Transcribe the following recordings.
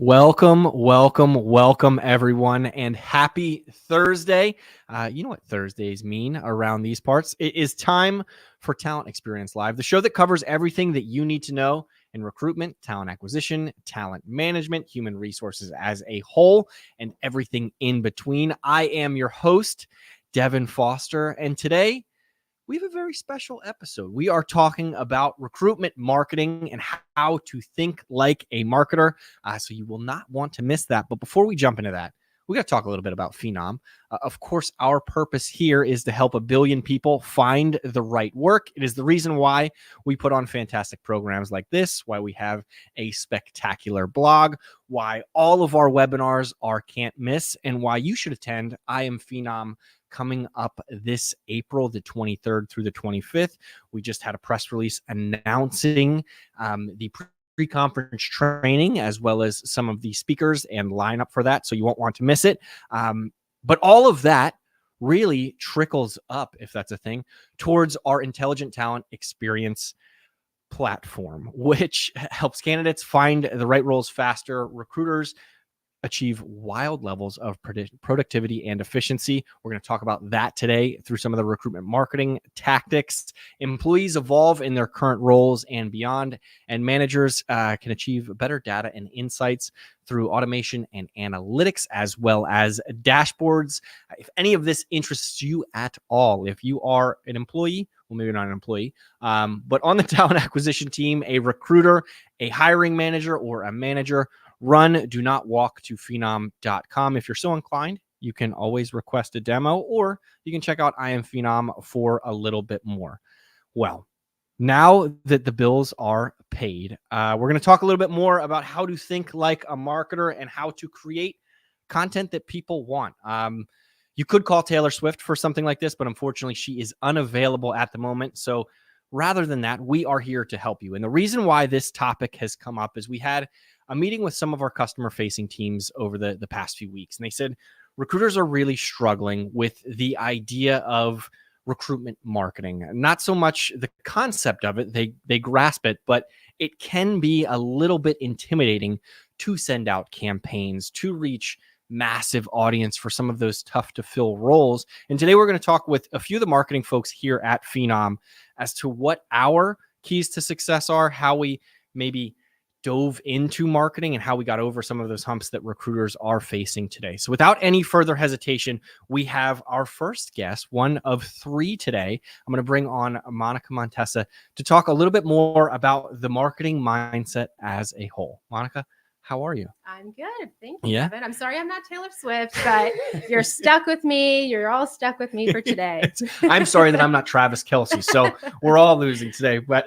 Welcome, everyone, and happy Thursday. You know what Thursdays mean around these parts. It is time for Talent Experience Live, the show that covers everything that you need to know in recruitment, talent acquisition, talent management, human resources as a whole, and everything in between. I am your host, Devin Foster, and today we have a very special episode. We are talking about recruitment marketing and how to think like a marketer. So you will not want to miss that. But before we jump into that, we got to talk a little bit about Phenom. Of course, our purpose here is to help 1 billion people find the right work. It is the reason why we put on fantastic programs like this, why we have a spectacular blog, why all of our webinars are can't miss, and why you should attend I Am Phenom coming up this April, the 23rd through the 25th. We just had a press release announcing the pre-conference training, as well as some of the speakers and lineup for that. So you won't want to miss it. But all of that really trickles up, if that's a thing, towards our Intelligent Talent Experience platform, which helps candidates find the right roles faster, recruiters achieve wild levels of productivity and efficiency. We're going to talk about that today through some of the recruitment marketing tactics. Employees evolve in their current roles and beyond, and managers can achieve better data and insights through automation and analytics, as well as dashboards. If any of this interests you at all, if you are an employee, well, maybe not an employee, but on the talent acquisition team, a recruiter, a hiring manager, or a manager, do not walk to phenom.com. If you're so inclined, you can always request a demo, or you can check out I Am Phenom for a little bit more. Well, now that the bills are paid, we're going to talk a little bit more about how to think like a marketer and how to create content that people want. You could call Taylor Swift for something like this, but unfortunately she is unavailable at the moment. So rather than that, we are here to help you. And the reason why this topic has come up is we had a meeting with some of our customer-facing teams over the past few weeks, and they said recruiters are really struggling with the idea of recruitment marketing. Not so much the concept of it, they grasp it, but it can be a little bit intimidating to send out campaigns, to reach massive audience for some of those tough to fill roles. And today we're going to talk with a few of the marketing folks here at Phenom as to what our keys to success are, how we maybe dove into marketing, and how we got over some of those humps that recruiters are facing today. So without any further hesitation, we have our first guest, one of 3 today. I'm going to bring on Monica Montessa to talk a little bit more about the marketing mindset as a whole. Monica, how are you? I'm good. Thank you, Devin. I'm sorry I'm not Taylor Swift, but you're stuck with me. You're all stuck with me for today. I'm sorry that I'm not Travis Kelce. So we're all losing today. But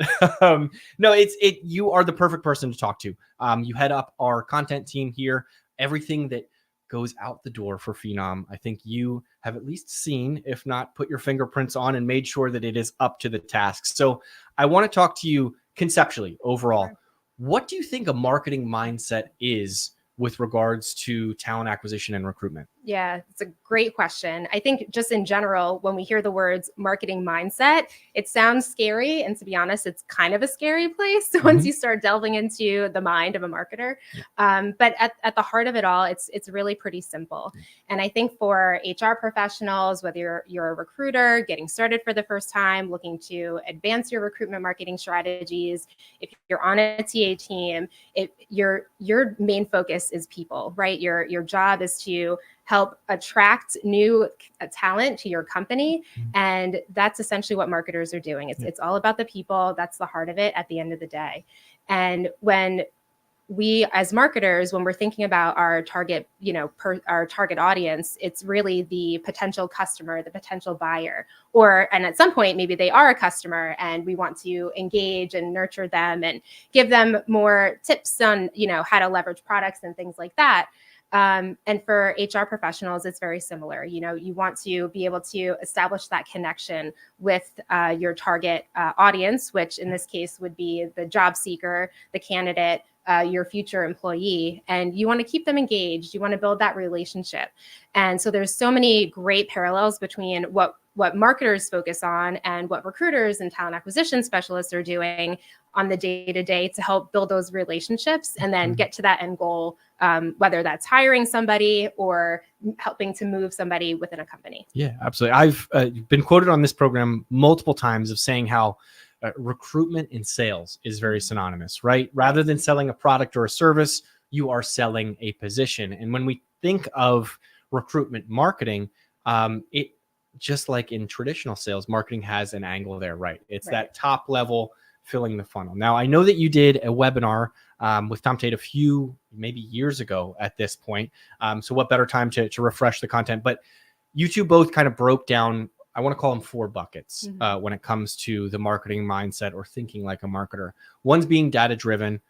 no, you are the perfect person to talk to. You head up our content team here. Everything that goes out the door for Phenom, I think you have at least seen, if not put your fingerprints on and made sure that it is up to the task. So I want to talk to you conceptually overall. Sure. What do you think a marketing mindset is with regards to talent acquisition and recruitment? Yeah, it's a great question. I think just in general, when we hear the words marketing mindset, it sounds scary. And to be honest, it's kind of a scary place once you start delving into the mind of a marketer. But at the heart of it all, it's really pretty simple. And I think for HR professionals, whether you're a recruiter getting started for the first time, looking to advance your recruitment marketing strategies, if you're on a TA team, your main focus is people, right? Your job is to help attract new talent to your company. And that's essentially what marketers are doing. It's all about the people. That's the heart of it at the end of the day. And when we as marketers, when we're thinking about our target, our target audience, it's really the potential customer, the potential buyer, and at some point, maybe they are a customer and we want to engage and nurture them and give them more tips on, how to leverage products and things like that. And for HR professionals, it's very similar. You want to be able to establish that connection with your target audience, which in this case would be the job seeker, the candidate, your future employee, and you want to keep them engaged. You want to build that relationship. And so there's so many great parallels between what what marketers focus on and what recruiters and talent acquisition specialists are doing on the day-to-day to help build those relationships and then get to that end goal, whether that's hiring somebody or helping to move somebody within a company. Yeah, absolutely. I've been quoted on this program multiple times of saying how recruitment and sales is very synonymous, right? Rather than selling a product or a service, you are selling a position. And when we think of recruitment marketing, it just like in traditional sales, marketing has an angle there, right? It's that top level filling the funnel. Now, I know that you did a webinar with Tom Tate a few, maybe years ago at this point. So what better time to refresh the content? But you two both kind of broke down, I want to call them 4 buckets when it comes to the marketing mindset or thinking like a marketer. One's being data driven.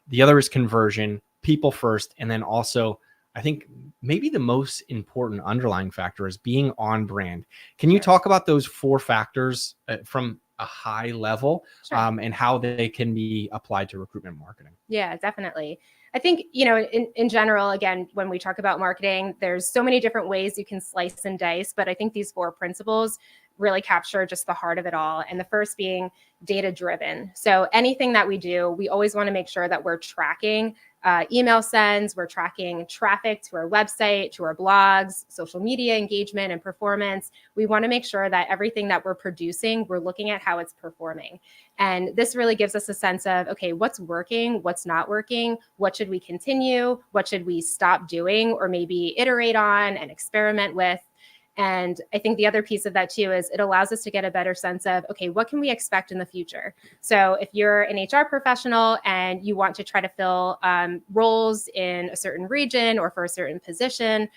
The other is conversion, people first. And then also, I think maybe the most important underlying factor is being on brand. Can you talk about those 4 factors from a high level and how they can be applied to recruitment marketing? Yeah, definitely. I think, in general, again, when we talk about marketing, there's so many different ways you can slice and dice, but I think these 4 principles really capture just the heart of it all. And the first being data driven. So anything that we do, we always want to make sure that we're tracking email sends, we're tracking traffic to our website, to our blogs, social media engagement and performance. We want to make sure that everything that we're producing, we're looking at how it's performing. And this really gives us a sense of, okay, what's working, what's not working, what should we continue, what should we stop doing, or maybe iterate on and experiment with. And I think the other piece of that too is it allows us to get a better sense of, okay, what can we expect in the future? So if you're an HR professional and you want to try to fill roles in a certain region or for a certain position,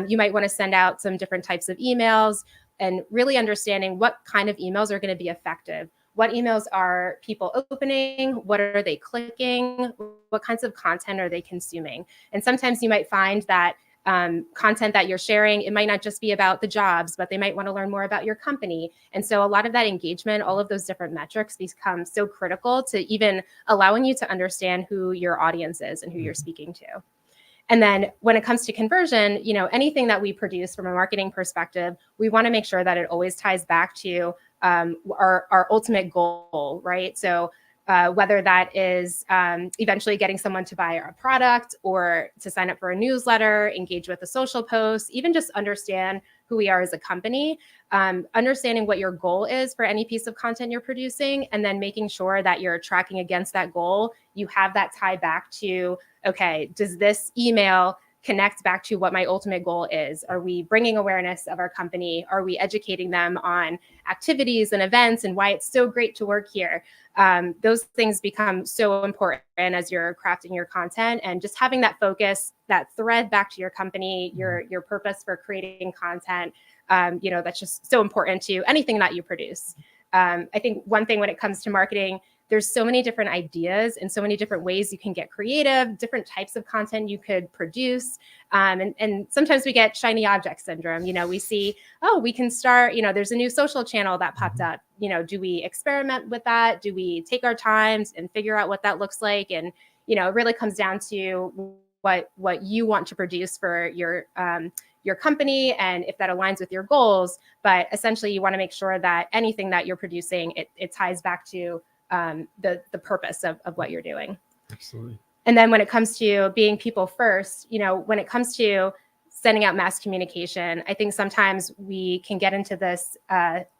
you might want to send out some different types of emails and really understanding what kind of emails are going to be effective. What emails are people opening? What are they clicking? What kinds of content are they consuming? And sometimes you might find that content that you're sharing, it might not just be about the jobs, but they might want to learn more about your company. And so a lot of that engagement, all of those different metrics become so critical to even allowing you to understand who your audience is and who you're speaking to. And then when it comes to conversion, anything that we produce from a marketing perspective, we want to make sure that it always ties back to our ultimate goal, right? So whether that is eventually getting someone to buy our product or to sign up for a newsletter, engage with a social post, even just understand who we are as a company, understanding what your goal is for any piece of content you're producing, and then making sure that you're tracking against that goal. You have that tie back to, okay, does this email connect back to what my ultimate goal is? Are we bringing awareness of our company? Are we educating them on activities and events and why it's so great to work here? Those things become so important as you're crafting your content, and just having that focus, that thread back to your company, your purpose for creating content, that's just so important to anything that you produce. I think one thing when it comes to marketing, there's so many different ideas and so many different ways you can get creative, different types of content you could produce. And sometimes we get shiny object syndrome. We see, oh, we can start, there's a new social channel that popped up. Do we experiment with that? Do we take our times and figure out what that looks like? And, it really comes down to what you want to produce for your company and if that aligns with your goals. But essentially, you want to make sure that anything that you're producing, it ties back to the purpose of what you're doing. Absolutely. And then when it comes to being people first, when it comes to sending out mass communication, I think sometimes we can get into this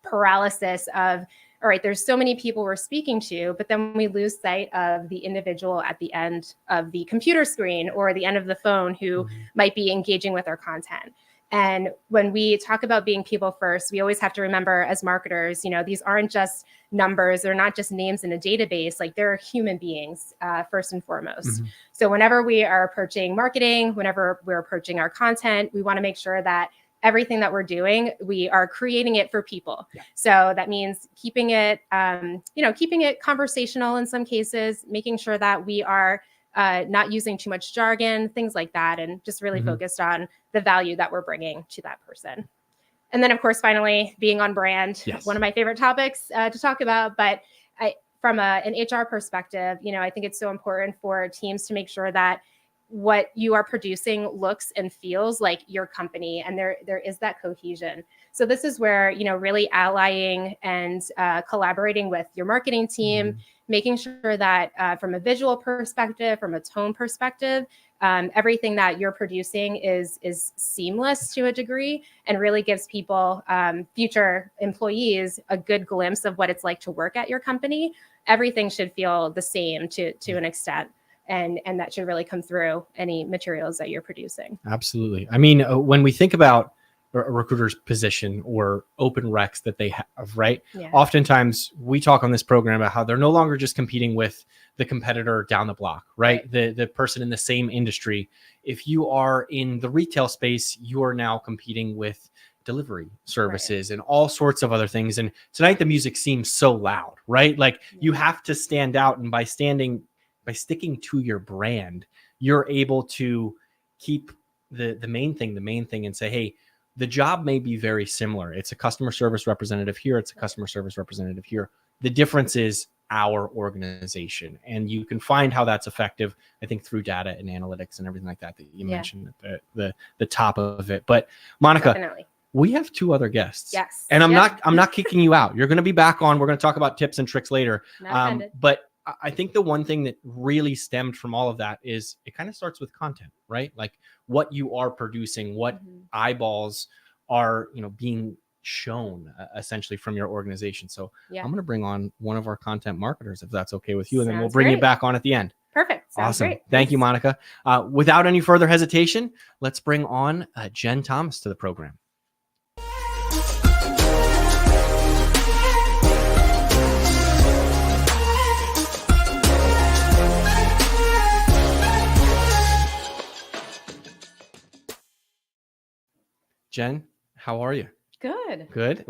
paralysis of, all right, there's so many people we're speaking to, but then we lose sight of the individual at the end of the computer screen or the end of the phone who might be engaging with our content. And when we talk about being people first, we always have to remember as marketers, these aren't just numbers. They're not just names in a database. Like, they're human beings first and foremost. So whenever we are approaching marketing, whenever we're approaching our content, we want to make sure that everything that we're doing, we are creating it for people. Yeah. So that means keeping it conversational in some cases, making sure that we are not using too much jargon, things like that, and just really focused on the value that we're bringing to that person. And then, of course, finally, being on brand, one of my favorite topics to talk about. But from an HR perspective, I think it's so important for teams to make sure that what you are producing looks and feels like your company, and there is that cohesion. So this is where, really allying and collaborating with your marketing team, making sure that from a visual perspective, from a tone perspective, everything that you're producing is seamless to a degree, and really gives people, future employees, a good glimpse of what it's like to work at your company. Everything should feel the same to an extent. And that should really come through any materials that you're producing. Absolutely. I mean, when we think about a recruiter's position or open recs that they have, right? Yeah. Oftentimes we talk on this program about how they're no longer just competing with the competitor down the block, right? The person in the same industry. If you are in the retail space, you are now competing with delivery services and all sorts of other things. And tonight the music seems so loud, right? Like you have to stand out, and by sticking to your brand, you're able to keep the main thing and say, hey, the job may be very similar. It's a customer service representative here. It's a customer service representative here. The difference is our organization. And you can find how that's effective, I think, through data and analytics and everything like that you mentioned at the top of it. But Monica, Definitely. We have two other guests. Yes. And I'm not kicking you out. You're going to be back on. We're going to talk about tips and tricks later. But I think the one thing that really stemmed from all of that is it kind of starts with content, right? Like what you are producing, what eyeballs are, being shown essentially from your organization. So I'm going to bring on one of our content marketers, if that's okay with you. And then we'll bring you back on at the end. Perfect. Sounds awesome. Great. Thank you, Monica. Without any further hesitation, let's bring on Jen Thomas to the program. Jen, how are you? Good.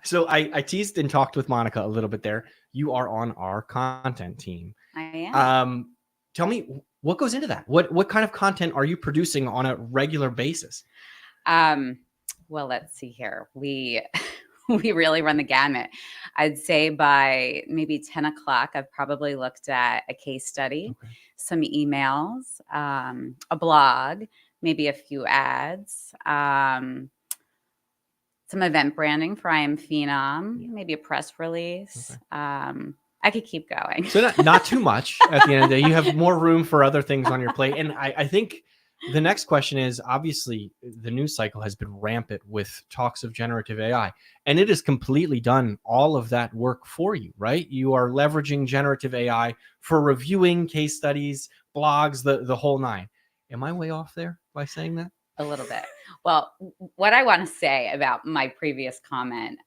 So I teased and talked with Monica a little bit there. You are on our content team. I am. Tell me, what goes into that? What kind of content are you producing on a regular basis? Well, let's see here. We really run the gamut. I'd say by maybe 10 o'clock, I've probably looked at a case study, some emails, a blog, maybe a few ads, some event branding for I Am Phenom, maybe a press release. I could keep going. So not too much at the end of the day. You have more room for other things on your plate. And I think the next question is, obviously, the news cycle has been rampant with talks of generative AI, and it has completely done all of that work for you, right? You are leveraging generative AI for reviewing case studies, blogs, the whole nine. Am I way off there by saying that? A little bit. Well, what I want to say about my previous comment,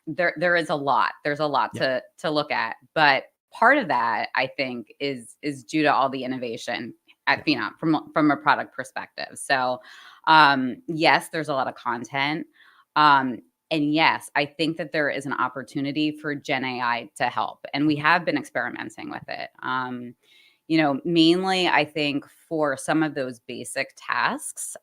there is a lot. There's a lot to look at, but part of that, I think, is due to all the innovation at Phenom from a product perspective. So, yes, there's a lot of content. And yes, I think that there is an opportunity for Gen AI to help, and we have been experimenting with it. Mainly, I think for some of those basic tasks,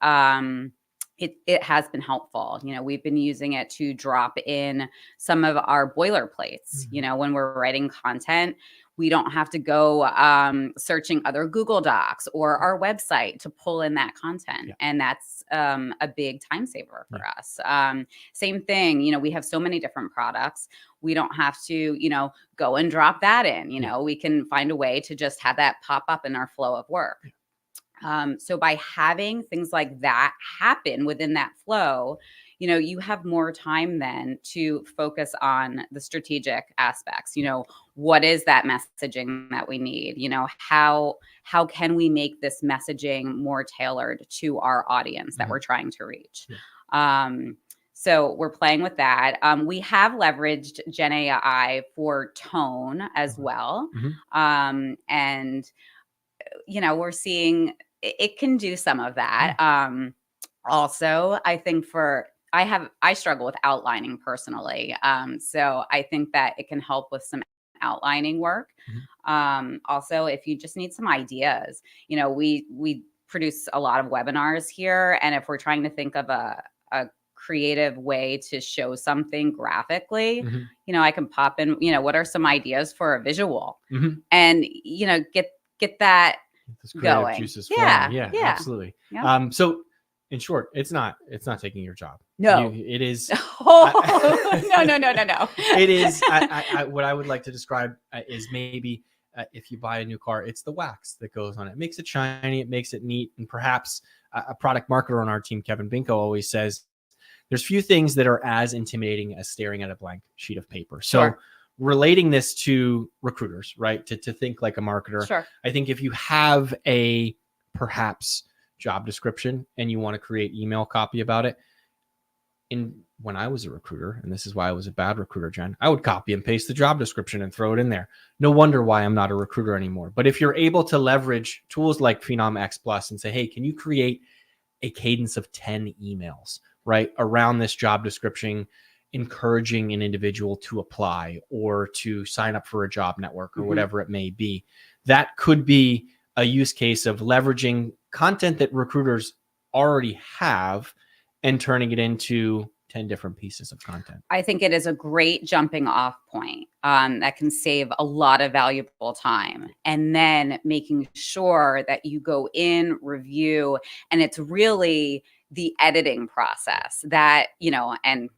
it has been helpful. We've been using it to drop in some of our boilerplates. When we're writing content, we don't have to go searching other Google Docs or our website to pull in that content. And that's a big time saver for us. Same thing, we have so many different products. We don't have to, go and drop that in. We can find a way to just have that pop up in our flow of work. So by having things like that happen within that flow, you have more time then to focus on the strategic aspects. What is that messaging that we need? How can we make this messaging more tailored to our audience that we're trying to reach? So we're playing with that. We have leveraged Gen AI for tone as well. And, we're seeing it can do some of that. Also, I think I struggle with outlining personally. So I think that it can help with some outlining work. Also, if you just need some ideas, we produce a lot of webinars here. And if we're trying to think of a creative way to show something graphically, I can pop in, what are some ideas for a visual and, get that Those creative going. juices Yeah, flowing. Yeah, yeah. absolutely. Yeah. So in short, it's not taking your job. No. It is. Oh, no. It is. What I would like to describe is maybe if you buy a new car, it's the wax that goes on it. It makes it shiny, it makes it neat, and perhaps a product marketer on our team, Kevin Binko, always says there's few things that are as intimidating as staring at a blank sheet of paper. So Sure. relating this to recruiters, right? To think like a marketer. Sure. I think if you have a perhaps job description and you want to create email copy about it, when I was a recruiter, and this is why I was a bad recruiter, Jen, I would copy and paste the job description and throw it in there. No wonder why I'm not a recruiter anymore. But if you're able to leverage tools like Phenom X Plus and say, hey, can you create a cadence of 10 emails, right, around this job description, encouraging an individual to apply or to sign up for a job network or whatever it may be, that could be a use case of leveraging content that recruiters already have and turning it into 10 different pieces of content. I think it is a great jumping off point that can save a lot of valuable time. And then making sure that you go in, review, and it's really the editing process that, and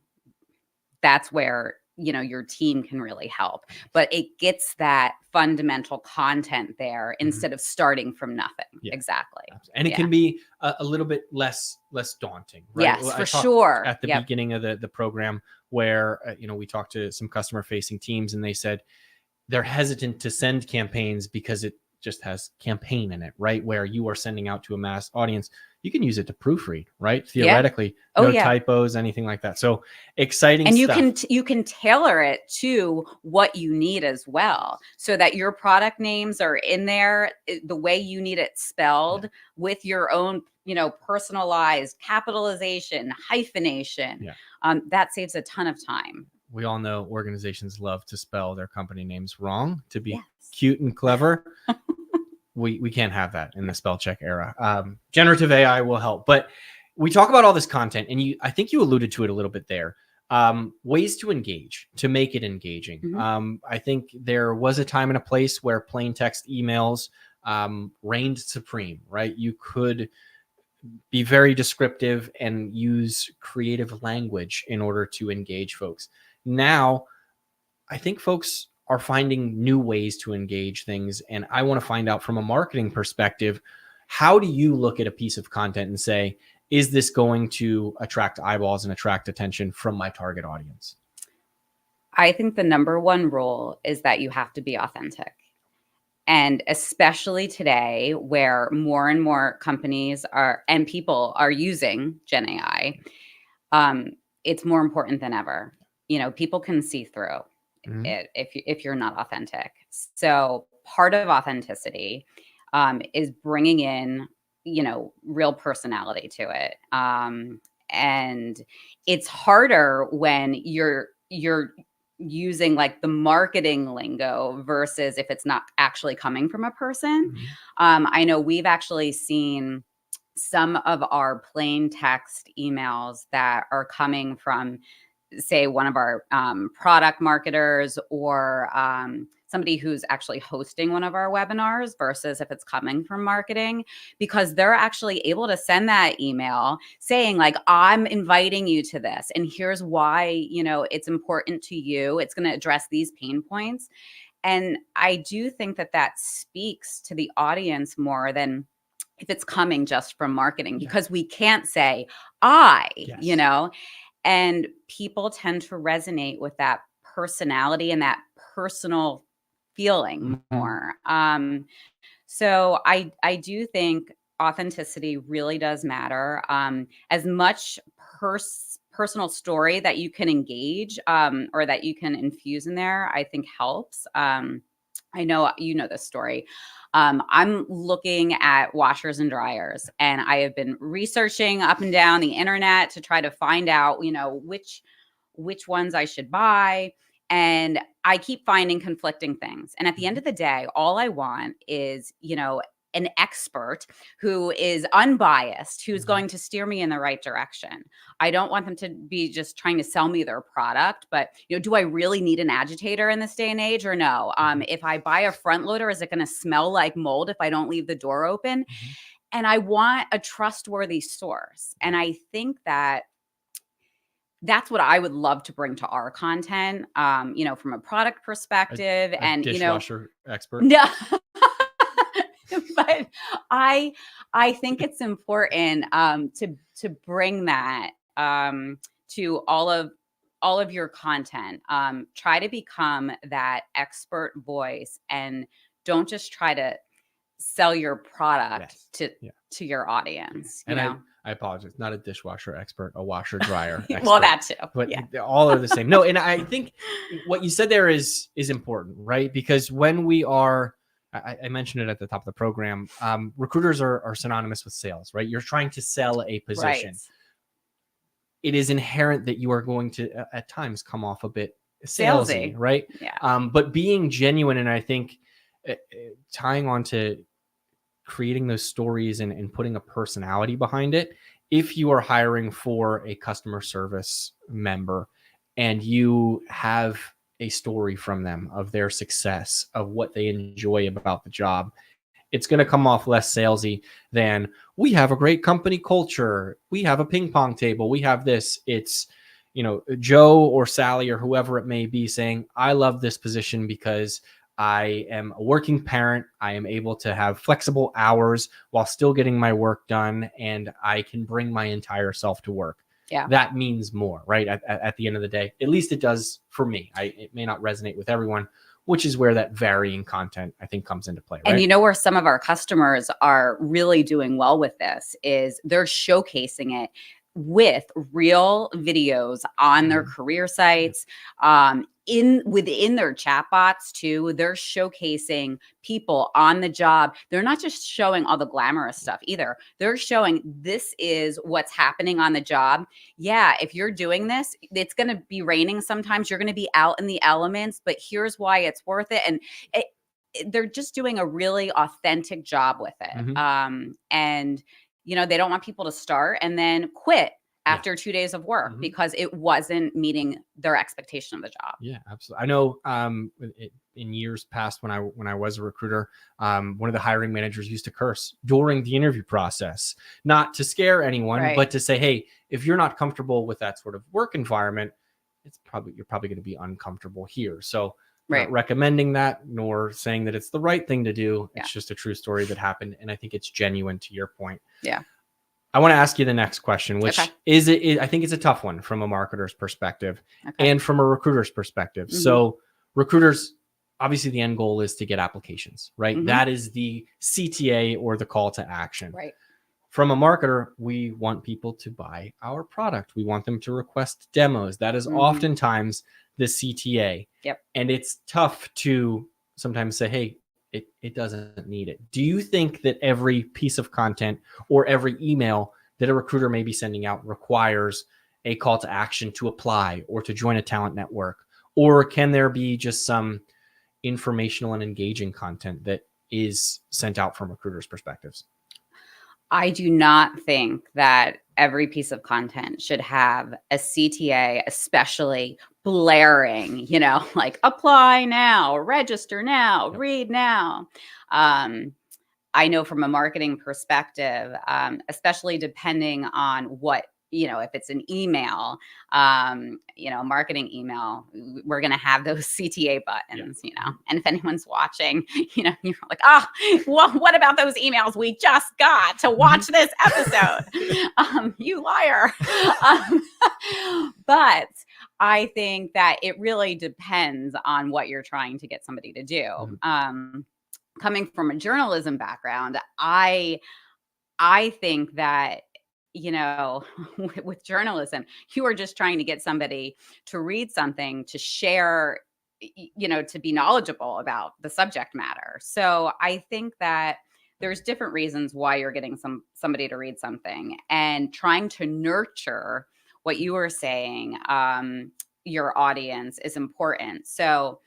that's where, your team can really help. But it gets that fundamental content there instead of starting from nothing. Yeah. Exactly. And it can be a little bit less daunting, right? Yes, for sure. At the beginning of the program where, we talked to some customer facing teams and they said they're hesitant to send campaigns because it just has campaign in it, right? Where you are sending out to a mass audience. You can use it to proofread, right? Theoretically, no typos, anything like that. So exciting and stuff. you can tailor it to what you need as well, so that your product names are in there the way you need it spelled with your own, personalized capitalization, hyphenation. That saves a ton of time. We all know organizations love to spell their company names wrong to be cute and clever. We can't have that in the spell check era. Generative AI will help, but we talk about all this content, and I think you alluded to it a little bit there. Ways to engage, to make it engaging. I think there was a time and a place where plain text emails reigned supreme, right? You could be very descriptive and use creative language in order to engage folks. Now, I think folks are finding new ways to engage things. And I want to find out from a marketing perspective, how do you look at a piece of content and say, is this going to attract eyeballs and attract attention from my target audience? I think the number one rule is that you have to be authentic. And especially today, where more and more companies and people are using Gen AI, it's more important than ever. People can see through it if you're not authentic. So part of authenticity is bringing in, real personality to it. And it's harder when you're using like the marketing lingo versus if it's not actually coming from a person. I know we've actually seen some of our plain text emails that are coming from, say, one of our product marketers or somebody who's actually hosting one of our webinars versus if it's coming from marketing, because they're actually able to send that email saying like, I'm inviting you to this and here's why, it's important to you. It's going to address these pain points. And I do think that speaks to the audience more than if it's coming just from marketing, because we can't say and people tend to resonate with that personality and that personal feeling more. So I do think authenticity really does matter. As much personal story that you can engage or that you can infuse in there, I think helps. I know you know this story. I'm looking at washers and dryers, and I have been researching up and down the internet to try to find out, which ones I should buy. And I keep finding conflicting things. And at the end of the day, all I want is, an expert who is unbiased, who's going to steer me in the right direction. I don't want them to be just trying to sell me their product, but do I really need an agitator in this day and age or no? If I buy a front loader, is it going to smell like mold if I don't leave the door open? And I want a trustworthy source. And I think that that's what I would love to bring to our content, from a product perspective a dishwasher expert. No, but I think it's important to bring that to all of your content. Try to become that expert voice, and don't just try to sell your product to your audience. And I apologize, not a dishwasher expert, a washer dryer expert. Well, that too. But all are the same. No, and I think what you said there is important, right? Because when we are, I mentioned it at the top of the program, recruiters are synonymous with sales, right? You're trying to sell a position. Right. It is inherent that you are going to at times come off a bit salesy, right? Yeah. But being genuine, and I think tying on to creating those stories and putting a personality behind it. If you are hiring for a customer service member and you have a story from them of their success, of what they enjoy about the job, it's going to come off less salesy than we have a great company culture. We have a ping pong table. We have this. It's, Joe or Sally or whoever it may be saying, I love this position because I am a working parent. I am able to have flexible hours while still getting my work done, and I can bring my entire self to work. Yeah. That means more, right? At the end of the day, at least it does for me. It may not resonate with everyone, which is where that varying content, I think, comes into play. Right? And where some of our customers are really doing well with this is they're showcasing it with real videos on their career sites, within their chatbots too. They're showcasing people on the job. They're not just showing all the glamorous stuff either. They're showing this is what's happening on the job. Yeah, if you're doing this, it's going to be raining sometimes. You're going to be out in the elements, but here's why it's worth it. And they're just doing a really authentic job with it. And they don't want people to start and then quit after 2 days of work because it wasn't meeting their expectation of the job. Yeah, absolutely. I know in years past when I was a recruiter, one of the hiring managers used to curse during the interview process, not to scare anyone, but to say, hey, if you're not comfortable with that sort of work environment, you're probably going to be uncomfortable here. So not recommending that, nor saying that it's the right thing to do. It's just a true story that happened. And I think it's genuine to your point. Yeah. I want to ask you the next question, which I think it's a tough one from a marketer's perspective and from a recruiter's perspective. So recruiters, obviously the end goal is to get applications, right? That is the CTA or the call to action. Right. From a marketer, we want people to buy our product. We want them to request demos. That is oftentimes the CTA. Yep. And it's tough to sometimes say, hey, it doesn't need it. Do you think that every piece of content or every email that a recruiter may be sending out requires a call to action to apply or to join a talent network? Or can there be just some informational and engaging content that is sent out from recruiters' perspectives? I do not think that every piece of content should have a CTA, especially blaring, like apply now, register now, read now. I know from a marketing perspective, especially depending on what, if it's an email, marketing email, we're going to have those CTA buttons, and if anyone's watching, you're like, what about those emails we just got to watch this episode? You liar. But I think that it really depends on what you're trying to get somebody to do. Coming from a journalism background, I think that, with journalism, you are just trying to get somebody to read something, to share, to be knowledgeable about the subject matter. So I think that there's different reasons why you're getting somebody to read something, and trying to nurture what you were saying, your audience is important. So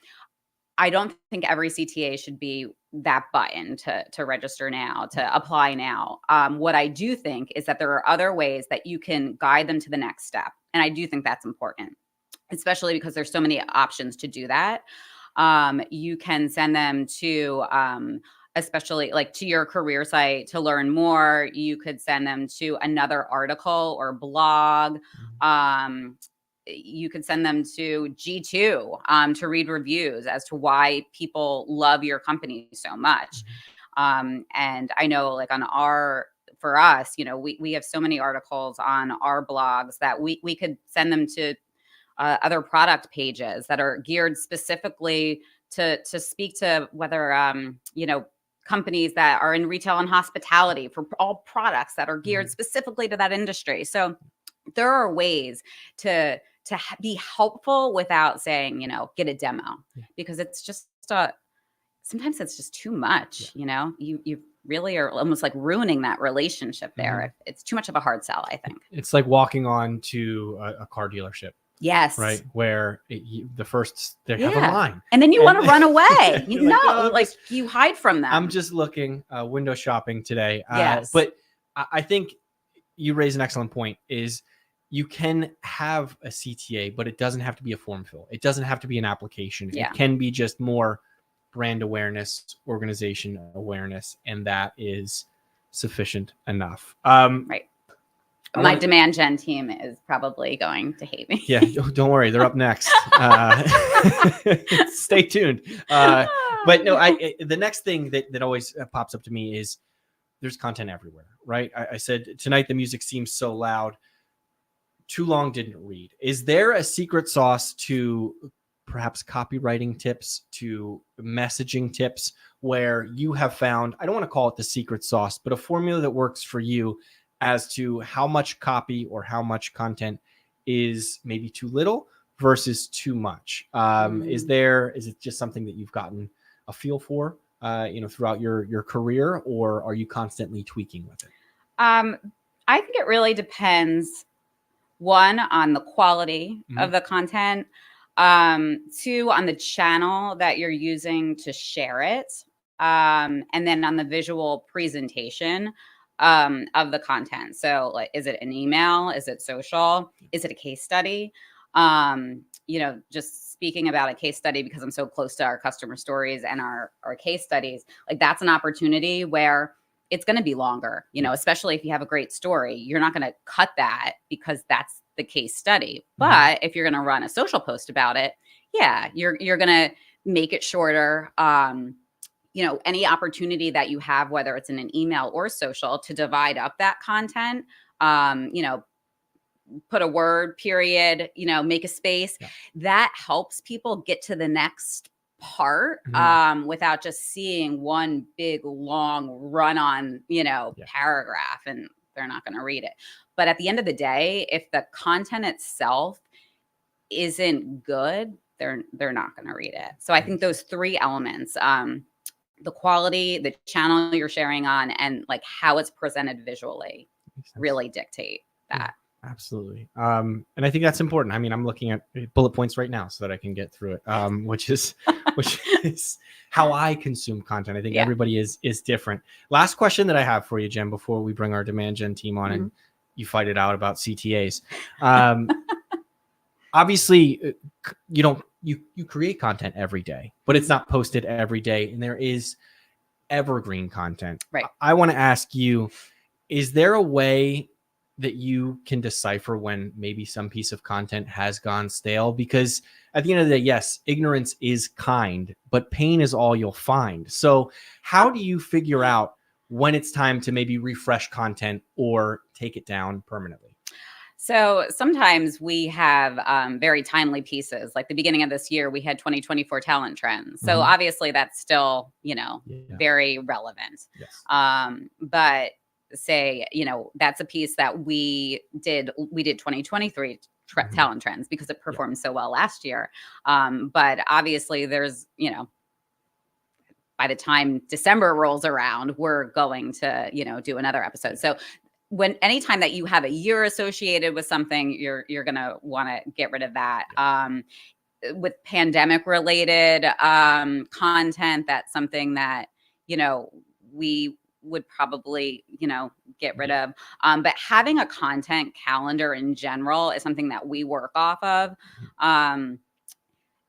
I don't think every CTA should be that button to register now, to apply now. What I do think is that there are other ways that you can guide them to the next step. And I do think that's important, especially because there's so many options to do that. You can send them to, especially like to your career site to learn more. You could send them to another article or blog. You could send them to G2 to read reviews as to why people love your company so much. And I know like for us, you know, we have so many articles on our blogs that we could send them to other product pages that are geared specifically to speak to whether, you know, companies that are in retail and hospitality for all products that are geared specifically to that industry. So there are ways to be helpful without saying, you know, get a demo, because it's just sometimes it's just too much. You know, you really are almost like ruining that relationship there. It's too much of a hard sell, I think. It's like walking on to a car dealership. Yes. Right. Where they have a line. And then you want to run away. You know, "Oh, like you hide from them. I'm just looking window shopping today. Yes. But I think you raise an excellent point is you can have a CTA, but it doesn't have to be a form fill. It doesn't have to be an application. Yeah. It can be just more brand awareness, organization awareness, and that is sufficient enough. Right. My demand gen team is probably going to hate me. Yeah, don't worry. They're up next. Stay tuned. But no, the next thing that always pops up to me is there's content everywhere, right? I said tonight the music seems so loud. Too long didn't read. Is there a secret sauce to perhaps copywriting tips, to messaging tips, where you have found, I don't want to call it the secret sauce, but a formula that works for you as to how much copy or how much content is maybe too little versus too much? Is it just something that you've gotten a feel for, throughout your career, or are you constantly tweaking with it? I think it really depends. One, on the quality of the content. Two, on the channel that you're using to share it. And then on the visual presentation of the content. So like, is it an email? Is it social? Is it a case study? Just speaking about a case study, because I'm so close to our customer stories and our case studies, like that's an opportunity where it's going to be longer, especially if you have a great story. You're not going to cut that because that's the case study. But if you're going to run a social post about it, yeah, you're going to make it shorter. Any opportunity that you have, whether it's in an email or social, to divide up that content, put a word, period, make a space. Yeah. That helps people get to the next part without just seeing one big long run on, paragraph, and they're not going to read it. But at the end of the day, if the content itself isn't good, they're not going to read it. So I think those three elements, the quality, the channel you're sharing on, and like how it's presented visually, really dictate that. Yeah, absolutely. And I think that's important. I mean, I'm looking at bullet points right now so that I can get through it, which is how I consume content. I think everybody is different. Last question that I have for you, Jen, before we bring our demand gen team on and you fight it out about CTAs. Obviously, you create content every day, but it's not posted every day, and there is evergreen content. Right. I want to ask you, is there a way that you can decipher when maybe some piece of content has gone stale? Because at the end of the day, yes, ignorance is kind, but pain is all you'll find. So how do you figure out when it's time to maybe refresh content or take it down permanently? So sometimes we have very timely pieces. Like the beginning of this year, we had 2024 talent trends. So obviously that's still, very relevant. Yes. But say, that's a piece that we did 2023 talent trends because it performed so well last year. But obviously there's, by the time December rolls around, we're going to, do another episode. So anytime that you have a year associated with something, you're going to want to get rid of that. With pandemic related content, that's something that, we would probably, get rid of. But having a content calendar in general is something that we work off of.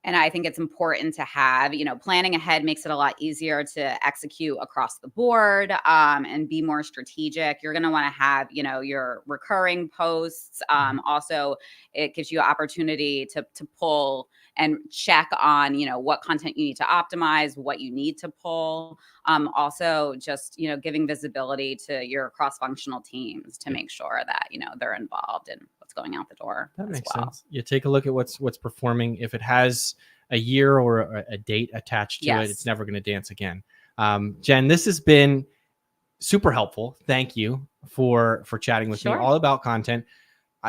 And I think it's important to have, planning ahead makes it a lot easier to execute across the board, and be more strategic. You're going to want to have, your recurring posts. Also, it gives you opportunity to pull and check on, what content you need to optimize, what you need to pull. Also, just, giving visibility to your cross-functional teams to make sure that, they're involved in what's going out the door. That makes sense. You take a look at what's performing. If it has a year or a date attached to it, it's never going to dance again. Jen, this has been super helpful. Thank you for chatting with me all about content.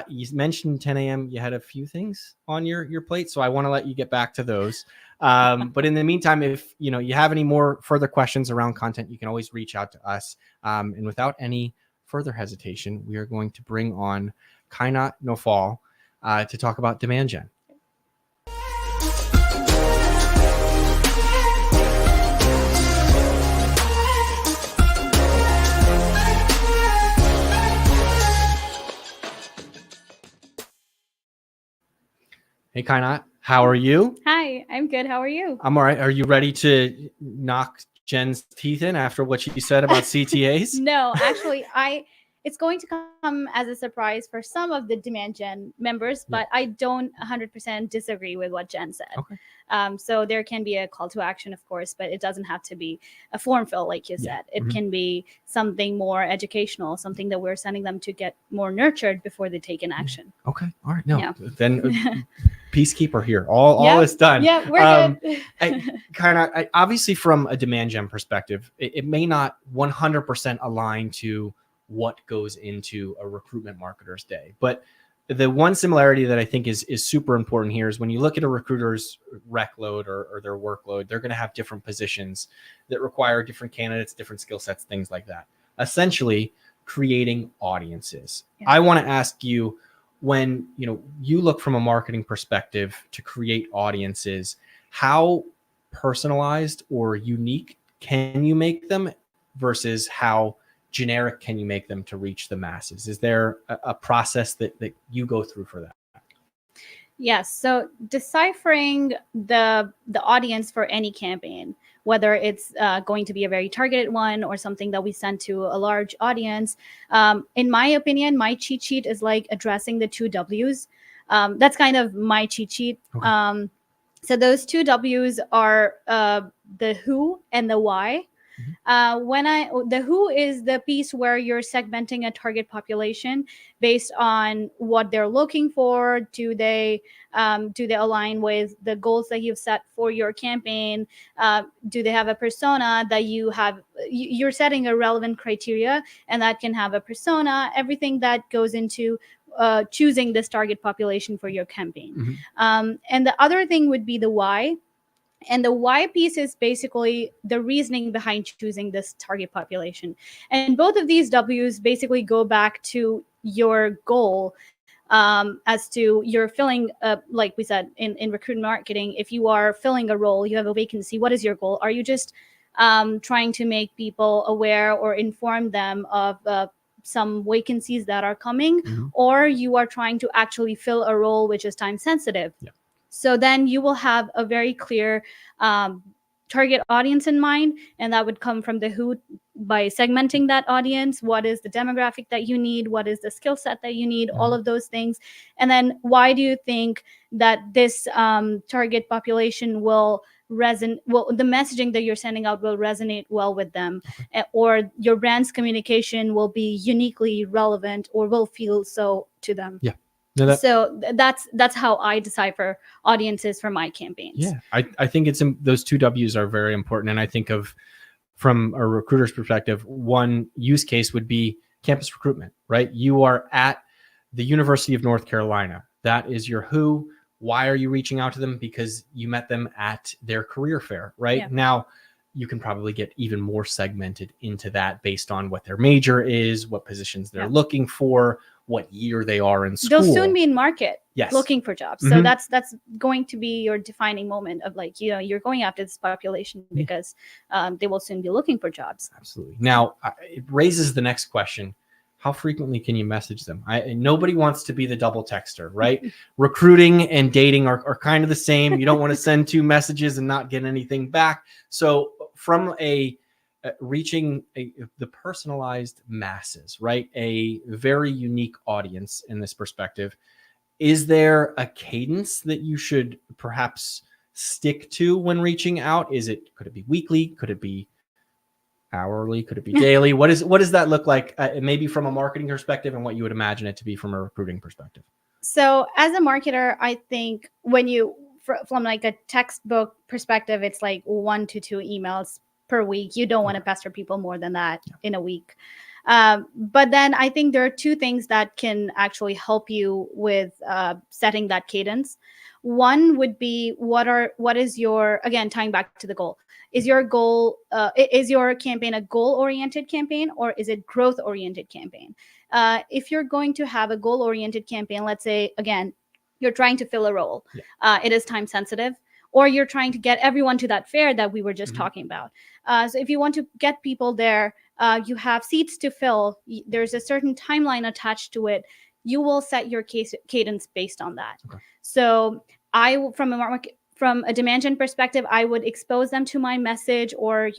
You mentioned 10 a.m. You had a few things on your plate, so I want to let you get back to those. But in the meantime, if you have any more further questions around content, you can always reach out to us. And without any further hesitation, we are going to bring on Kainat Nofal to talk about demand gen. Hey, Kainat, how are you? Hi, I'm good. How are you? I'm all right. Are you ready to knock Jen's teeth in after what she said about CTAs? No, actually, it's going to come as a surprise for some of the Demand Gen members, but I don't 100% disagree with what Jen said. Okay. So there can be a call to action, of course, but it doesn't have to be a form fill, like you said. It can be something more educational, something that we're sending them to get more nurtured before they take an action. Okay. All right. No, then peacekeeper here. All is done. Yeah, we're good. Obviously, from a demand gen perspective, it may not 100% align to what goes into a recruitment marketer's day. But the one similarity that I think is super important here is when you look at a recruiter's rec load or their workload, they're going to have different positions that require different candidates, different skill sets, things like that. Essentially, creating audiences. Yeah. I want to ask you, when you look from a marketing perspective to create audiences, how personalized or unique can you make them versus how generic can you make them to reach the masses? Is there a process that you go through for that? Yes. So deciphering the audience for any campaign, whether it's going to be a very targeted one or something that we send to a large audience, in my opinion, my cheat sheet is like addressing the 2 W's. That's kind of my cheat sheet. Okay. So those 2 W's are the who and the why. The who is the piece where you're segmenting a target population based on what they're looking for. Do they align with the goals that you've set for your campaign? Do they have a persona that you're setting a relevant criteria, and that can have a persona, everything that goes into choosing this target population for your campaign. And the other thing would be the why. And the why piece is basically the reasoning behind choosing this target population. And both of these W's basically go back to your goal, as to you're filling, like we said, in recruitment marketing, if you are filling a role, you have a vacancy, what is your goal? Are you just trying to make people aware or inform them of some vacancies that are coming, or you are trying to actually fill a role which is time sensitive? Yeah. So then you will have a very clear target audience in mind, and that would come from the who by segmenting that audience. What is the demographic that you need? What is the skill set that you need? All of those things. And then why do you think that this target population will resonate? Well, the messaging that you're sending out will resonate well with them, or your brand's communication will be uniquely relevant or will feel so to them. Yeah. No, so that's how I decipher audiences for my campaigns. Yeah, I think those 2 W's are very important. And I think from a recruiter's perspective, one use case would be campus recruitment, right? You are at the University of North Carolina. That is your who. Why are you reaching out to them? Because you met them at their career fair, right? Yeah. Now, you can probably get even more segmented into that based on what their major is, what positions they're looking for, what year they are in school. They'll soon be in market Yes. looking for jobs. So that's going to be your defining moment of like, you're going after this population because they will soon be looking for jobs. Absolutely. Now, it raises the next question. How frequently can you message them? Nobody wants to be the double texter, right? Recruiting and dating are kind of the same. You don't want to send 2 messages and not get anything back. So from reaching the personalized masses, right? A very unique audience in this perspective. Is there a cadence that you should perhaps stick to when reaching out? Could it be weekly? Could it be hourly? Could it be daily? What does that look like? Maybe from a marketing perspective, and what you would imagine it to be from a recruiting perspective. So as a marketer, I think when from like a textbook perspective, it's like 1 to 2 emails per week. You don't want to pester people more than that in a week. But then I think there are 2 things that can actually help you with setting that cadence. One would be what is your, again, tying back to the goal. Is your goal, is your campaign a goal-oriented campaign, or is it growth-oriented campaign? If you're going to have a goal-oriented campaign, let's say, again, you're trying to fill a role. It is time sensitive, or you're trying to get everyone to that fair that we were just talking about. So if you want to get people there, you have seats to fill. There's a certain timeline attached to it. You will set your cadence based on that. Okay. So from a demand gen perspective, I would expose them to my message, or,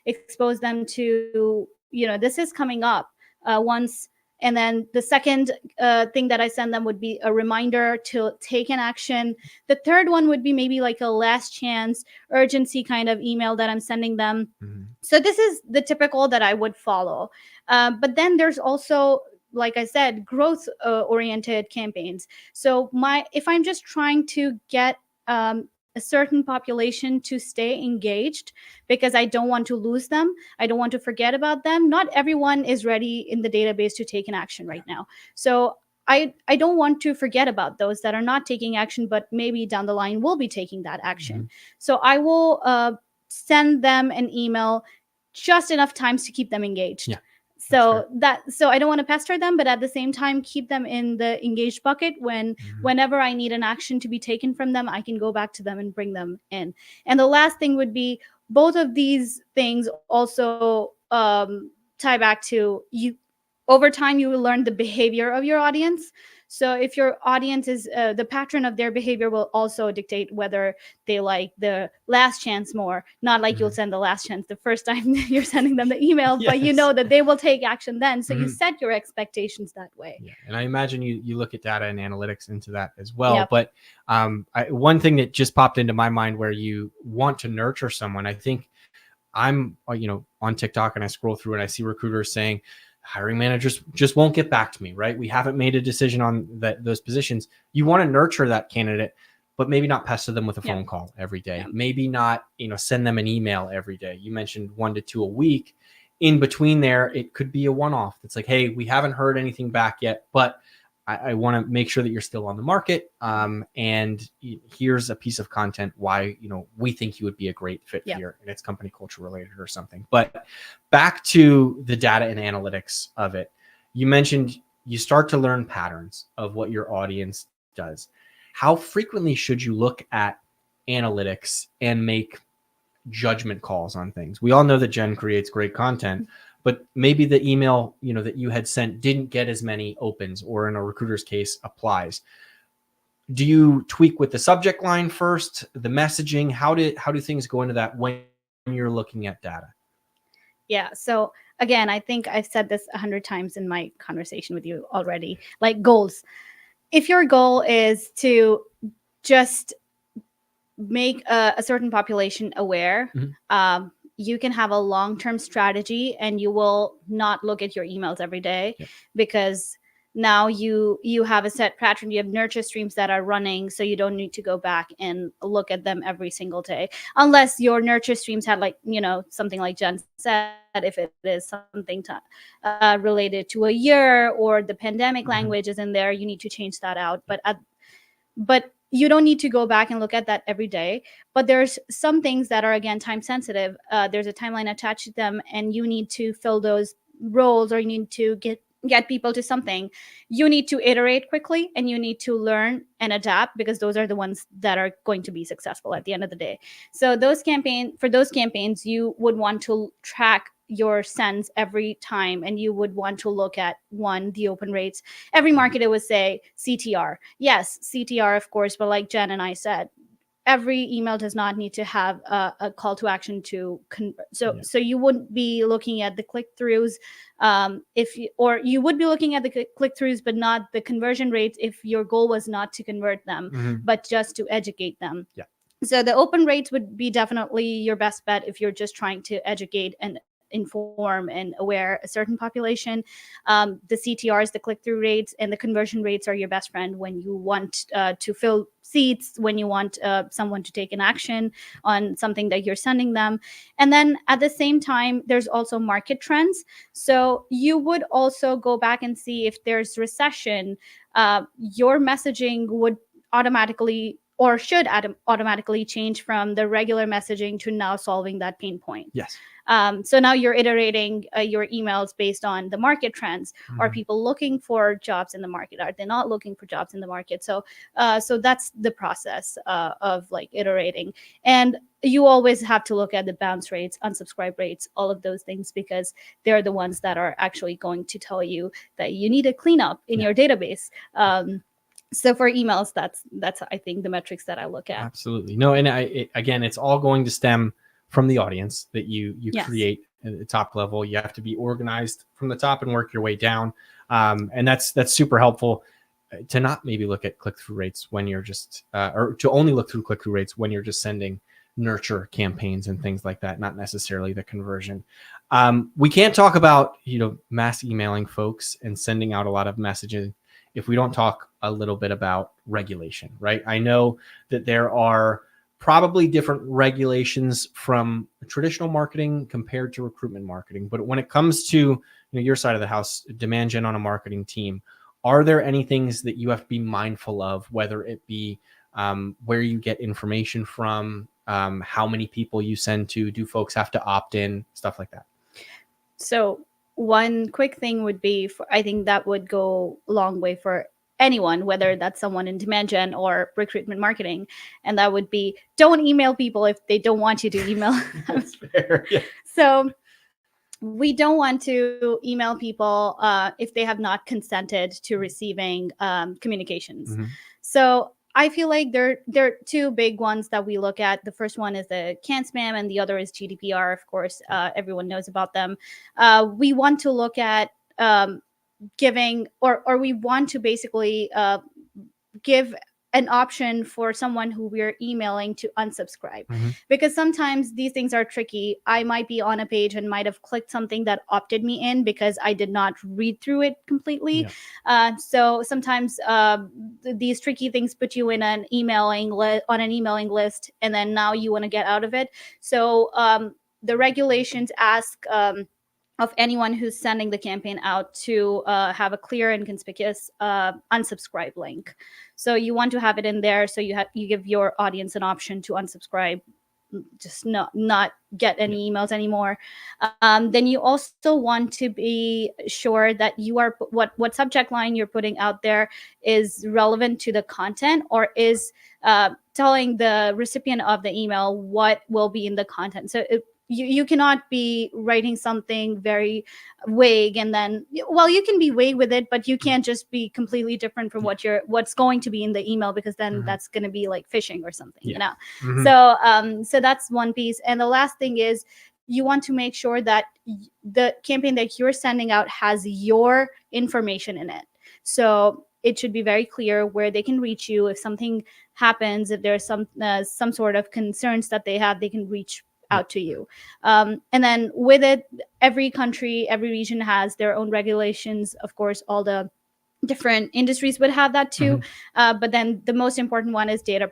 expose them to, this is coming up once. And then the second thing that I send them would be a reminder to take an action. The third one would be maybe like a last chance urgency kind of email that I'm sending them. So this is the typical that I would follow. But then there's also, like I said, growth oriented campaigns. So if I'm just trying to get a certain population to stay engaged because I don't want to lose them, I don't want to forget about them. Not everyone is ready in the database to take an action right now. So I don't want to forget about those that are not taking action, but maybe down the line will be taking that action. So I will send them an email just enough times to keep them engaged. So I don't want to pester them, but at the same time, keep them in the engaged bucket. Whenever I need an action to be taken from them, I can go back to them and bring them in. And the last thing would be, both of these things also tie back to you. Over time, you will learn the behavior of your audience. So if your audience is the pattern of their behavior will also dictate whether they like the last chance more. Not like you'll send the last chance the first time you're sending them the email, but you know that they will take action then. So you set your expectations that way. Yeah. And I imagine you look at data and analytics into that as well. Yep. But one thing that just popped into my mind where you want to nurture someone, I think I'm on TikTok and I scroll through and I see recruiters saying, hiring managers just won't get back to me, right? We haven't made a decision on those positions. You want to nurture that candidate, but maybe not pester them with a phone call every day. Maybe not, send them an email every day. You mentioned 1 to 2 a week. In between there, it could be a one-off. It's like, hey, we haven't heard anything back yet, but I want to make sure that you're still on the market. And here's a piece of content why, we think you would be a great fit here, and it's company culture related or something. But back to the data and analytics of it, you mentioned you start to learn patterns of what your audience does. How frequently should you look at analytics and make judgment calls on things? We all know that Jen creates great content, but maybe the email, that you had sent didn't get as many opens, or in a recruiter's case, applies. Do you tweak with the subject line first, the messaging? How do things go into that when you're looking at data? Yeah. So again, I think I've said this 100 times in my conversation with you already, like goals. If your goal is to just make a certain population aware, you can have a long-term strategy and you will not look at your emails every day because now you have a set pattern. You have nurture streams that are running, so you don't need to go back and look at them every single day, unless your nurture streams had something like Jen said, if it is something related to a year or the pandemic language is in there, you need to change that out. But you don't need to go back and look at that every day. But there's some things that are, again, time sensitive. There's a timeline attached to them, and you need to fill those roles, or you need to get people to something, you need to iterate quickly and you need to learn and adapt, because those are the ones that are going to be successful at the end of the day. So for those campaigns, you would want to track your sends every time, and you would want to look at the open rates. Every marketer would say CTR. Yes, CTR, of course, but like Jen and I said, every email does not need to have a call to action to convert. So you wouldn't be looking at the click-throughs, or you would be looking at the click-throughs but not the conversion rates if your goal was not to convert them, but just to educate them. Yeah. So the open rates would be definitely your best bet if you're just trying to educate and inform and aware a certain population. The CTRs, the click-through rates, and the conversion rates are your best friend when you want to fill seats, when you want someone to take an action on something that you're sending them. And then at the same time, there's also market trends. So you would also go back and see if there's recession, your messaging would automatically or should automatically change from the regular messaging to now solving that pain point. Yes. So now you're iterating your emails based on the market trends. Are people looking for jobs in the market? Are they not looking for jobs in the market? So that's the process of like iterating. And you always have to look at the bounce rates, unsubscribe rates, all of those things, because they're the ones that are actually going to tell you that you need a cleanup in your database. So for emails, that's I think the metrics that I look at. Absolutely. No, and again, it's all going to stem from the audience that you Yes. create at the top level. You have to be organized from the top and work your way down. And that's super helpful to not maybe look at click-through rates when you're just, or to only look through click-through rates when you're just sending nurture campaigns and things like that, not necessarily the conversion. We can't talk about, mass emailing folks and sending out a lot of messages if we don't talk a little bit about regulation, right? I know that there are probably different regulations from traditional marketing compared to recruitment marketing. But when it comes to your side of the house, demand gen on a marketing team, are there any things that you have to be mindful of, whether it be where you get information from, how many people you send to, do folks have to opt in, stuff like that? So one quick thing would be, I think that would go a long way for anyone, whether that's someone in demand gen or recruitment marketing. And that would be, don't email people if they don't want you to email. That's fair. Yeah. So we don't want to email people if they have not consented to receiving communications. So I feel like there are two big ones that we look at. The first one is the CAN spam, and the other is GDPR. Of course, everyone knows about them. We want to look at giving, or we want to basically give an option for someone who we're emailing to unsubscribe, because sometimes these things are tricky. I might be on a page and might have clicked something that opted me in because I did not read through it completely. So sometimes these tricky things put you in an emailing list, and then now you want to get out of it. So the regulations ask of anyone who's sending the campaign out to have a clear and conspicuous unsubscribe link. So you want to have it in there, so you give your audience an option to unsubscribe, just not get any emails anymore. Then you also want to be sure that you are what subject line you're putting out there is relevant to the content, or is telling the recipient of the email what will be in the content. So you cannot be writing something very vague, and then, well, you can be vague with it, but you can't just be completely different from what's going to be in the email, because then that's going to be like phishing or something, So that's one piece. And the last thing is, you want to make sure that the campaign that you're sending out has your information in it. So it should be very clear where they can reach you. If something happens, if there's some sort of concerns that they have, they can reach out to you. And then with it, every country, every region has their own regulations. Of course, all the different industries would have that too. But then the most important one is data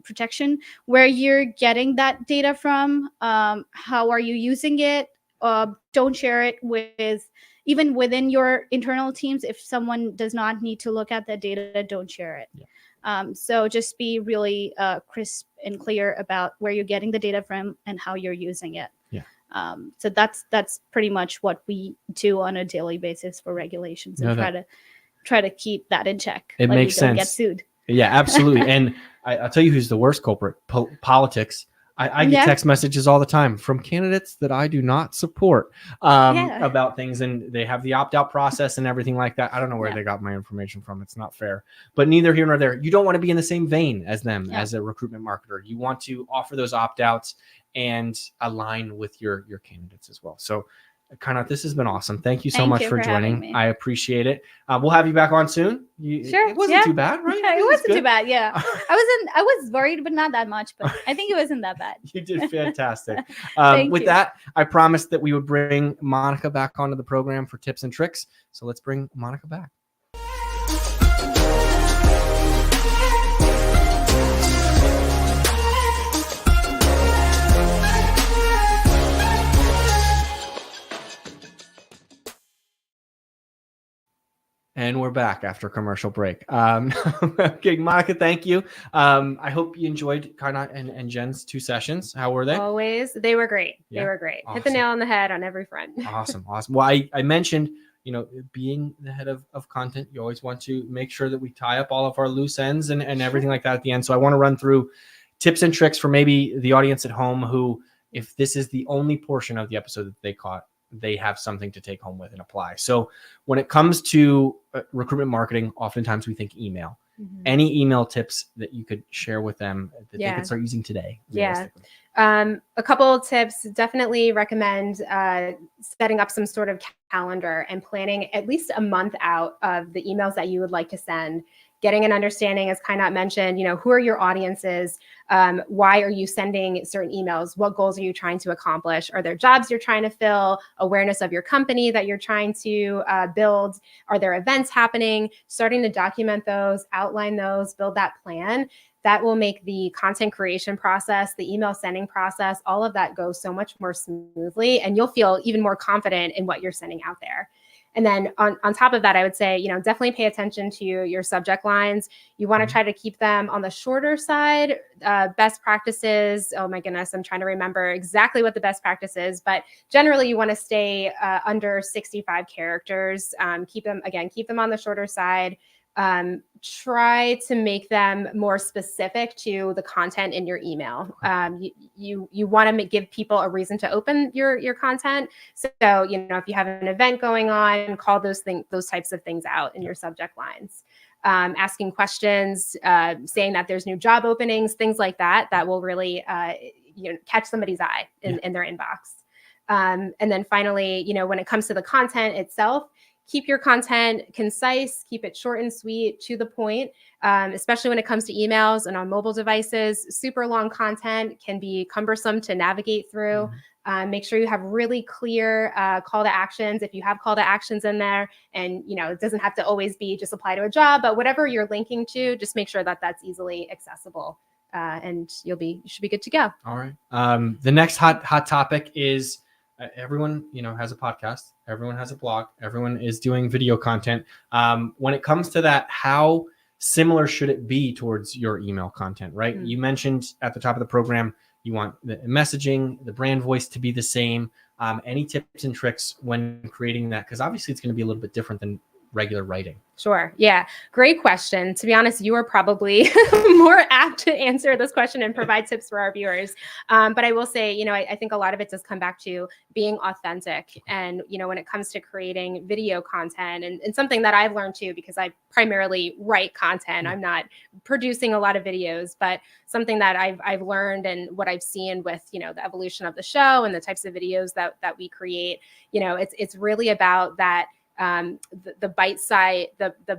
protection, where you're getting that data from, how are you using it? Don't share it with, even within your internal teams. If someone does not need to look at the data, don't share it. So just be really crisp and clear about where you're getting the data from and how you're using it. So that's pretty much what we do on a daily basis for regulations, and try to keep that in check. It makes we don't sense. get sued. Yeah, absolutely. And I'll tell you who's the worst culprit: politics. I get text messages all the time from candidates that I do not support about things, and they have the opt-out process and everything like that. I don't know where they got my information from. It's not fair, but neither here nor there. You don't want to be in the same vein as them as a recruitment marketer. You want to offer those opt-outs and align with your candidates as well. So Karnat, this has been awesome. Thank you so much for joining. I appreciate it. We'll have you back on soon. Sure. It wasn't too bad, right? Yeah, it wasn't too bad. Yeah. I was worried, but not that much, but I think it wasn't that bad. You did fantastic. With that, I promised that we would bring Monica back onto the program for tips and tricks. So let's bring Monica back. And we're back after commercial break. Okay, Monica, thank you. I hope you enjoyed Karnat and Jen's 2 sessions. How were they? Always. They were great. Yeah? They were great. Awesome. Hit the nail on the head on every front. Awesome. Well, I mentioned, being the head of content, you always want to make sure that we tie up all of our loose ends and everything like that at the end. So I want to run through tips and tricks for maybe the audience at home who, if this is the only portion of the episode that they caught, they have something to take home with and apply. So when it comes to recruitment marketing, oftentimes we think email. Mm-hmm. Any email tips that you could share with them that they could start using today? Yeah. A couple of tips. Definitely recommend setting up some sort of calendar and planning at least a month out of the emails that you would like to send. Getting an understanding, as Karnat mentioned, who are your audiences? Why are you sending certain emails? What goals are you trying to accomplish? Are there jobs you're trying to fill? Awareness of your company that you're trying to build? Are there events happening? Starting to document those, outline those, build that plan. That will make the content creation process, the email sending process, all of that go so much more smoothly, and you'll feel even more confident in what you're sending out there. And then on top of that, I would say, definitely pay attention to your subject lines. You want to try to keep them on the shorter side. Best practices. Oh my goodness, I'm trying to remember exactly what the best practice is, but generally you want to stay under 65 characters. Keep them on the shorter side. Try to make them more specific to the content in your email. You want to give people a reason to open your content. So, if you have an event going on, call those types of things out in your subject lines. Asking questions, saying that there's new job openings, things like that will really, catch somebody's eye in their inbox. And then finally, when it comes to the content itself, keep your content concise, keep it short and sweet, to the point, especially when it comes to emails and on mobile devices. Super long content can be cumbersome to navigate through. Make sure you have really clear call to actions. If you have call to actions in there, and it doesn't have to always be just apply to a job, but whatever you're linking to, just make sure that that's easily accessible, and you should be good to go. All right. The next hot topic is everyone, has a podcast. Everyone has a blog. Everyone is doing video content. When it comes to that, how similar should it be towards your email content, right? Mm-hmm. You mentioned at the top of the program, you want the messaging, the brand voice to be the same. Any tips and tricks when creating that? Because obviously it's going to be a little bit different than regular writing. Sure. Yeah. Great question. To be honest, you are probably more apt to answer this question and provide tips for our viewers. But I will say, I think a lot of it does come back to being authentic. And, when it comes to creating video content and something that I've learned too, because I primarily write content, I'm not producing a lot of videos, but something that I've learned and what I've seen with, the evolution of the show and the types of videos that we create, it's really about that. The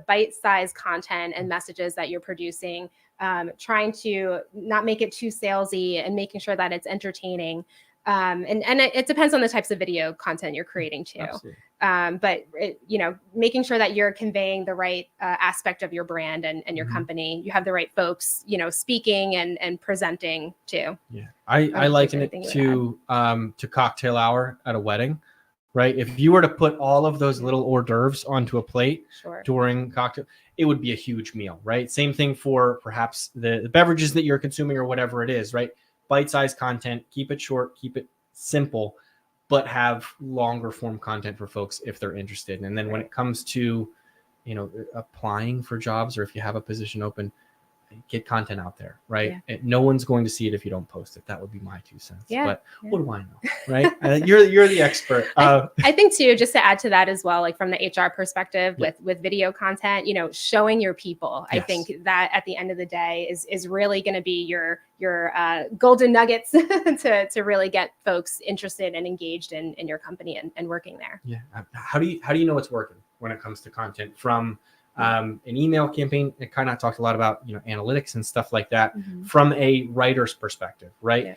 bite-sized content and messages that you're producing, trying to not make it too salesy and making sure that it's entertaining. And it depends on the types of video content you're creating too. But making sure that you're conveying the right aspect of your brand and your company. You have the right folks, speaking and presenting too. Yeah, I liken it to cocktail hour at a wedding. Right. If you were to put all of those little hors d'oeuvres onto a plate during cocktail, it would be a huge meal. Right. Same thing for perhaps the beverages that you're consuming or whatever it is. Right. Bite-sized content. Keep it short. Keep it simple. but have longer form content for folks if they're interested. And then when it comes to, applying for jobs, or if you have a position open, get content out there, right? No one's going to see it if you don't post it. That would be my 2 cents. But what do I know, right? You're the expert. I think too, just to add to that as well, like from the HR perspective with video content, showing your people. I think that at the end of the day is really going to be your golden nuggets to really get folks interested and engaged in your company and working there. Yeah. How do you know it's working when it comes to content from an email campaign? It kind of talked a lot about, analytics and stuff like that from a writer's perspective, right?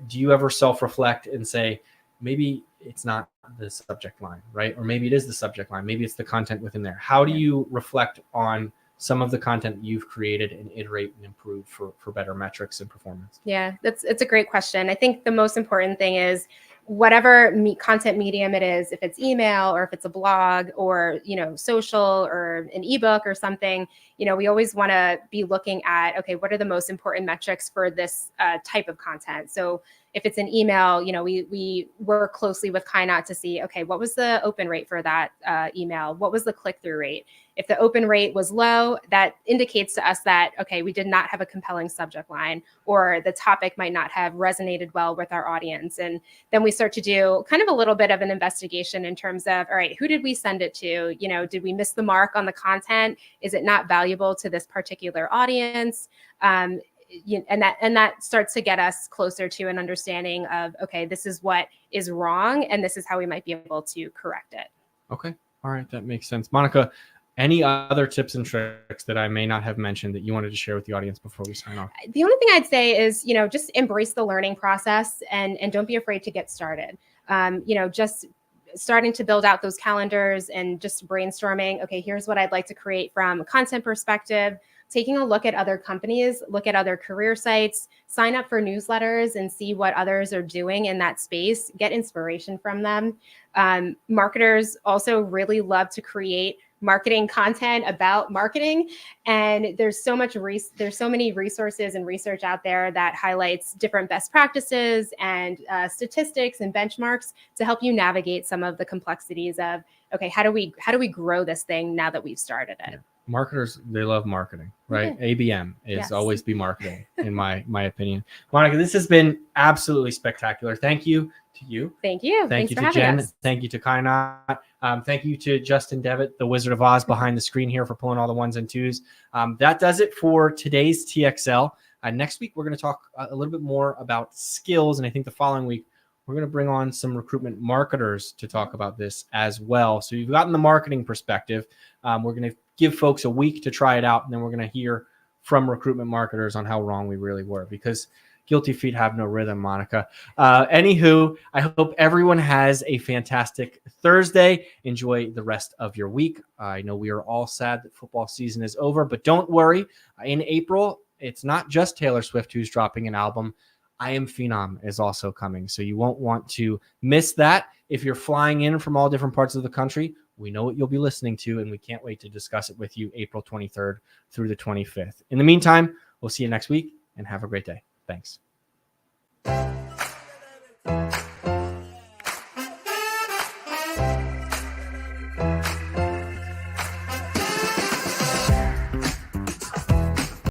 Do you ever self-reflect and say, maybe it's not the subject line, right? Or maybe it is the subject line. Maybe it's the content within there. How do you reflect on some of the content you've created and iterate and improve for better metrics and performance? Yeah, it's a great question. I think the most important thing is whatever content medium it is, if it's email or if it's a blog or, social or an ebook or something, we always want to be looking at, okay, what are the most important metrics for this type of content? So if it's an email, we work closely with Kynot to see, okay, what was the open rate for that email? What was the click-through rate? If the open rate was low, that indicates to us that, okay, we did not have a compelling subject line, or the topic might not have resonated well with our audience. And then we start to do kind of a little bit of an investigation in terms of, all right, who did we send it to? Did we miss the mark on the content? Is it not valuable to this particular audience? And that starts to get us closer to an understanding of, okay, this is what is wrong, and this is how we might be able to correct it. Okay. All right. That makes sense. Monica, any other tips and tricks that I may not have mentioned that you wanted to share with the audience before we sign off? The only thing I'd say is, just embrace the learning process and don't be afraid to get started. Just starting to build out those calendars and just brainstorming, okay, here's what I'd like to create from a content perspective, taking a look at other companies, look at other career sites, sign up for newsletters and see what others are doing in that space, get inspiration from them. Marketers also really love to create marketing content about marketing, and there's so many resources and research out there that highlights different best practices and statistics and benchmarks to help you navigate some of the complexities of, okay, how do we grow this thing now that we've started it? Marketers, they love marketing, right? ABM is always be marketing, in my opinion. Monica, this has been absolutely spectacular. Thank you to you. Thank you. Thank you for to having Jen. us. Thank you to Kynot. Thank you to Justin Devitt, the Wizard of Oz behind the screen here, for pulling all the ones and twos. That does it for today's TXL. Next week, we're going to talk a little bit more about skills. And I think the following week, we're going to bring on some recruitment marketers to talk about this as well. So you've gotten the marketing perspective. We're going to give folks a week to try it out, and then we're going to hear from recruitment marketers on how wrong we really were, because guilty feet have no rhythm, Monica. Anywho, I hope everyone has a fantastic Thursday. Enjoy the rest of your week. I know we are all sad that football season is over, but don't worry. In April, it's not just Taylor Swift who's dropping an album. I Am Phenom is also coming, so you won't want to miss that. If you're flying in from all different parts of the country, we know what you'll be listening to, and we can't wait to discuss it with you April 23rd through the 25th. In the meantime, we'll see you next week, and have a great day. Thanks.